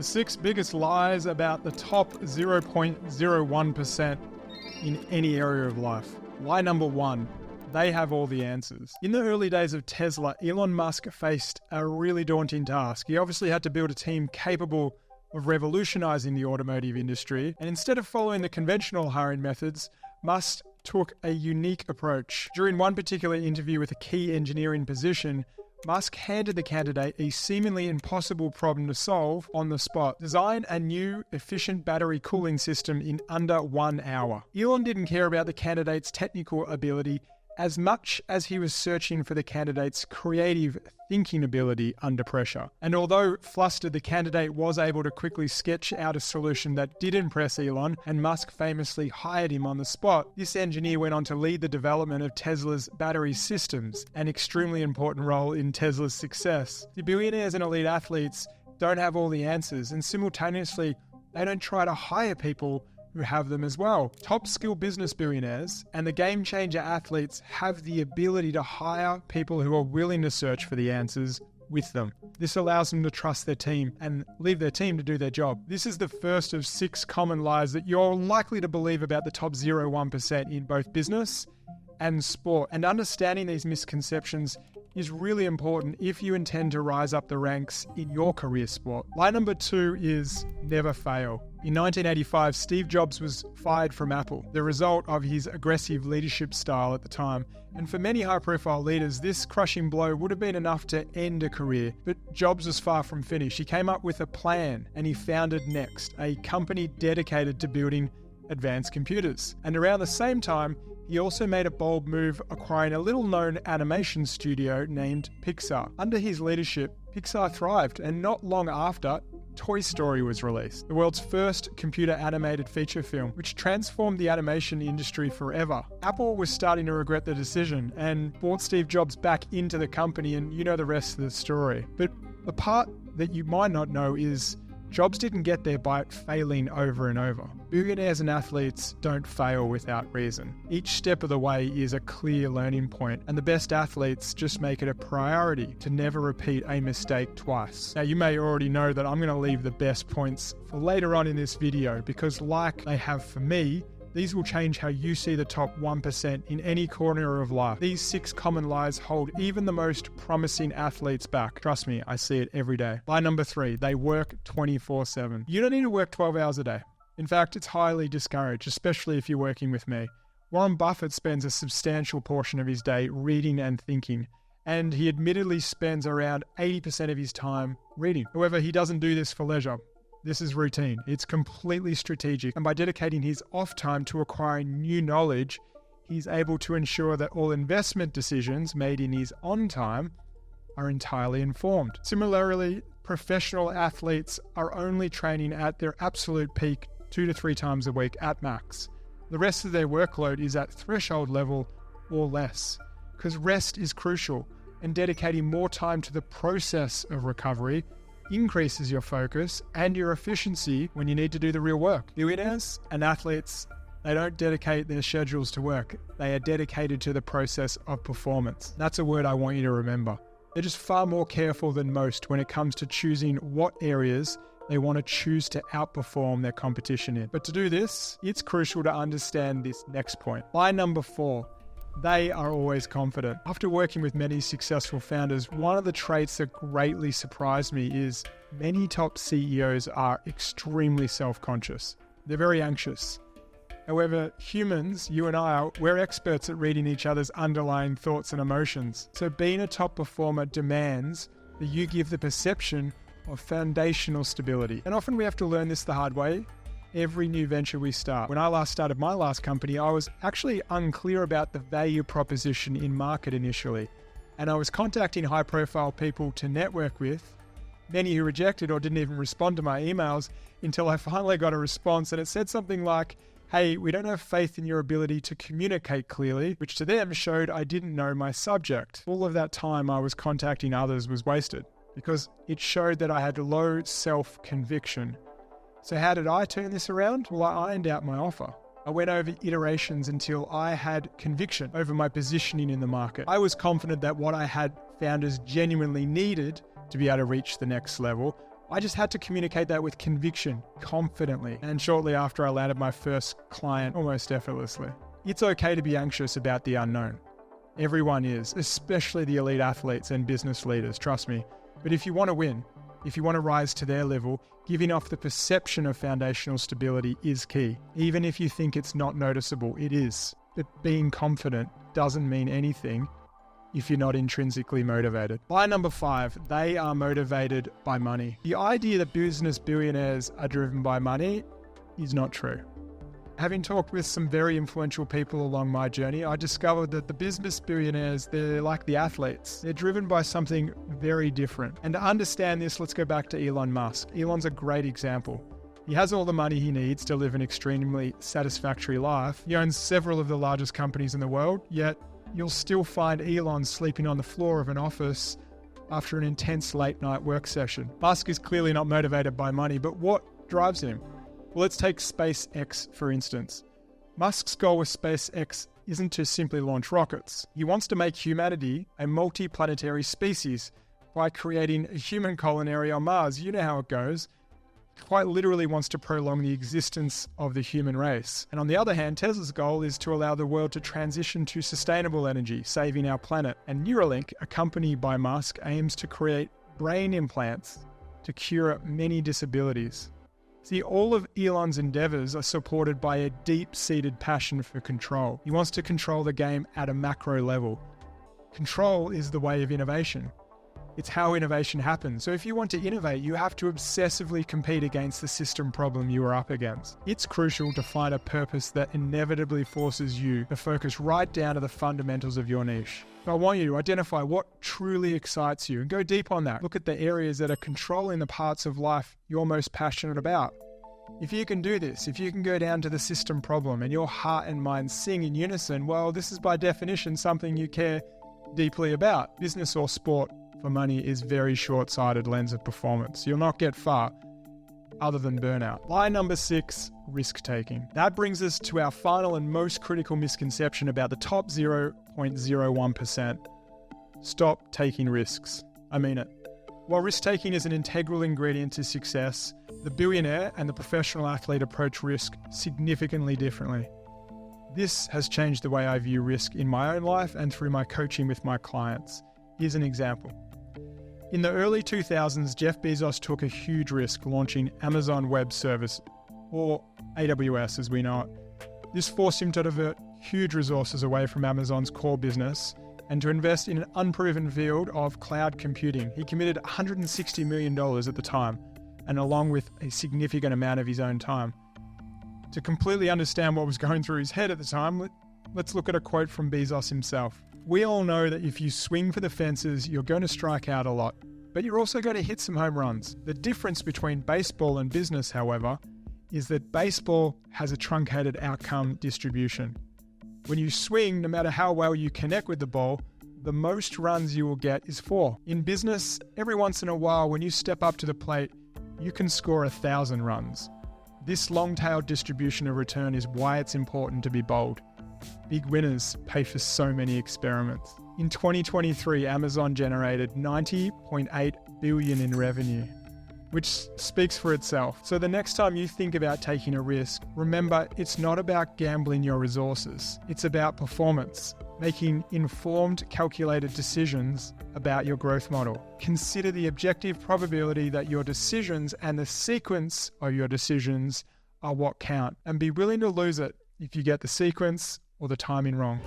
The 6 biggest lies about the top 0.01% in any area of life. Lie number 1, they have all the answers. In the early days of Tesla, Elon Musk faced a really daunting task. He obviously had to build a team capable of revolutionizing the automotive industry, and instead of following the conventional hiring methods, Musk took a unique approach. During one particular interview with a key engineering position, Musk handed the candidate a seemingly impossible problem to solve on the spot. Design a new, efficient battery cooling system in under 1 hour. Elon didn't care about the candidate's technical ability as much as he was searching for the candidate's creative thinking ability under pressure. And although flustered, the candidate was able to quickly sketch out a solution that did impress Elon, and Musk famously hired him on the spot. This engineer went on to lead the development of Tesla's battery systems, an extremely important role in Tesla's success. The billionaires and elite athletes don't have all the answers, and simultaneously, they don't try to hire people who have them as well. Top skill business billionaires and the game changer athletes have the ability to hire people who are willing to search for the answers with them. This allows them to trust their team and leave their team to do their job. This is the first of 6 common lies that you're likely to believe about the top 0.1% in both business and sport. And understanding these misconceptions is really important if you intend to rise up the ranks in your career sport. Lie number 2 is never fail. In 1985, Steve Jobs was fired from Apple, the result of his aggressive leadership style at the time. And for many high-profile leaders, this crushing blow would have been enough to end a career. But Jobs was far from finished. He came up with a plan and he founded Next, a company dedicated to building advanced computers. And around the same time, he also made a bold move acquiring a little-known animation studio named Pixar. Under his leadership, Pixar thrived, and not long after, Toy Story was released, the world's first computer-animated feature film, which transformed the animation industry forever. Apple was starting to regret the decision and brought Steve Jobs back into the company, and you know the rest of the story. But the part that you might not know is Jobs didn't get there by failing over and over. Billionaires and athletes don't fail without reason. Each step of the way is a clear learning point, and the best athletes just make it a priority to never repeat a mistake twice. Now, you may already know that I'm going to leave the best points for later on in this video, because like they have for me, these will change how you see the top 1% in any corner of life. These 6 common lies hold even the most promising athletes back. Trust me, I see it every day. Lie number 3, they work 24/7. You don't need to work 12 hours a day. In fact, it's highly discouraged, especially if you're working with me. Warren Buffett spends a substantial portion of his day reading and thinking, and he admittedly spends around 80% of his time reading. However, he doesn't do this for leisure. This is routine. It's completely strategic. And by dedicating his off time to acquiring new knowledge, he's able to ensure that all investment decisions made in his on time are entirely informed. Similarly, professional athletes are only training at their absolute peak 2 to 3 times a week at max. The rest of their workload is at threshold level or less, because rest is crucial, and dedicating more time to the process of recovery increases your focus and your efficiency when you need to do the real work. Billionaires and athletes, they don't dedicate their schedules to work. They are dedicated to the process of performance. That's a word I want you to remember. They're just far more careful than most when it comes to choosing what areas they want to choose to outperform their competition in. But to do this, it's crucial to understand this next point. Lie number 4. They are always confident. After working with many successful founders, one of the traits that greatly surprised me is many top CEOs are extremely self-conscious. They're very anxious. However, humans, you and we're experts at reading each other's underlying thoughts and emotions. So being a top performer demands that you give the perception of foundational stability. And often we have to learn this the hard way. Every new venture we start. When I last started my last company, I was actually unclear about the value proposition in market initially. And I was contacting high-profile people to network with, many who rejected or didn't even respond to my emails, until I finally got a response, and it said something like, "Hey, we don't have faith in your ability to communicate clearly," which to them showed I didn't know my subject. All of that time I was contacting others was wasted, because it showed that I had low self-conviction. So how did I turn this around? Well, I ironed out my offer. I went over iterations until I had conviction over my positioning in the market. I was confident that what I had founders genuinely needed to be able to reach the next level, I just had to communicate that with conviction, confidently, and shortly after I landed my first client almost effortlessly. It's okay to be anxious about the unknown. Everyone is, especially the elite athletes and business leaders, trust me. But if you want to win, if you want to rise to their level, giving off the perception of foundational stability is key. Even if you think it's not noticeable, it is. But being confident doesn't mean anything if you're not intrinsically motivated. Lie number 5, they are motivated by money. The idea that business billionaires are driven by money is not true. Having talked with some very influential people along my journey, I discovered that the business billionaires, they're like the athletes. They're driven by something very different. And to understand this, let's go back to Elon Musk. Elon's a great example. He has all the money he needs to live an extremely satisfactory life. He owns several of the largest companies in the world, yet you'll still find Elon sleeping on the floor of an office after an intense late-night work session. Musk is clearly not motivated by money, but what drives him? Well, let's take SpaceX, for instance. Musk's goal with SpaceX isn't to simply launch rockets. He wants to make humanity a multi-planetary species by creating a human colony on Mars. You know how it goes. Quite literally wants to prolong the existence of the human race. And on the other hand, Tesla's goal is to allow the world to transition to sustainable energy, saving our planet. And Neuralink, a company by Musk, aims to create brain implants to cure many disabilities. See, all of Elon's endeavors are supported by a deep-seated passion for control. He wants to control the game at a macro level. Control is the way of innovation. It's how innovation happens. So if you want to innovate, you have to obsessively compete against the system problem you are up against. It's crucial to find a purpose that inevitably forces you to focus right down to the fundamentals of your niche. So I want you to identify what truly excites you and go deep on that. Look at the areas that are controlling the parts of life you're most passionate about. If you can do this, if you can go down to the system problem and your heart and mind sing in unison, well, this is by definition something you care deeply about. Business or sport for money is very short-sighted lens of performance. You'll not get far other than burnout. Lie number 6, risk-taking. That brings us to our final and most critical misconception about the top 0.01%. Stop taking risks. I mean it. While risk-taking is an integral ingredient to success, the billionaire and the professional athlete approach risk significantly differently. This has changed the way I view risk in my own life and through my coaching with my clients. Here's an example. In the early 2000s, Jeff Bezos took a huge risk launching Amazon Web Service, or AWS as we know it. This forced him to divert huge resources away from Amazon's core business and to invest in an unproven field of cloud computing. He committed $160 million at the time, and along with a significant amount of his own time. To completely understand what was going through his head at the time, let's look at a quote from Bezos himself. We all know that if you swing for the fences, you're going to strike out a lot, but you're also going to hit some home runs. The difference between baseball and business, however, is that baseball has a truncated outcome distribution. When you swing, no matter how well you connect with the ball, the most runs you will get is 4. In business, every once in a while, when you step up to the plate, you can score 1,000 runs. This long-tailed distribution of return is why it's important to be bold. Big winners pay for so many experiments. In 2023, Amazon generated $90.8 billion in revenue, which speaks for itself. So the next time you think about taking a risk, remember it's not about gambling your resources. It's about performance, making informed, calculated decisions about your growth model. Consider the objective probability that your decisions and the sequence of your decisions are what count, and be willing to lose it if you get the sequence or the timing wrong.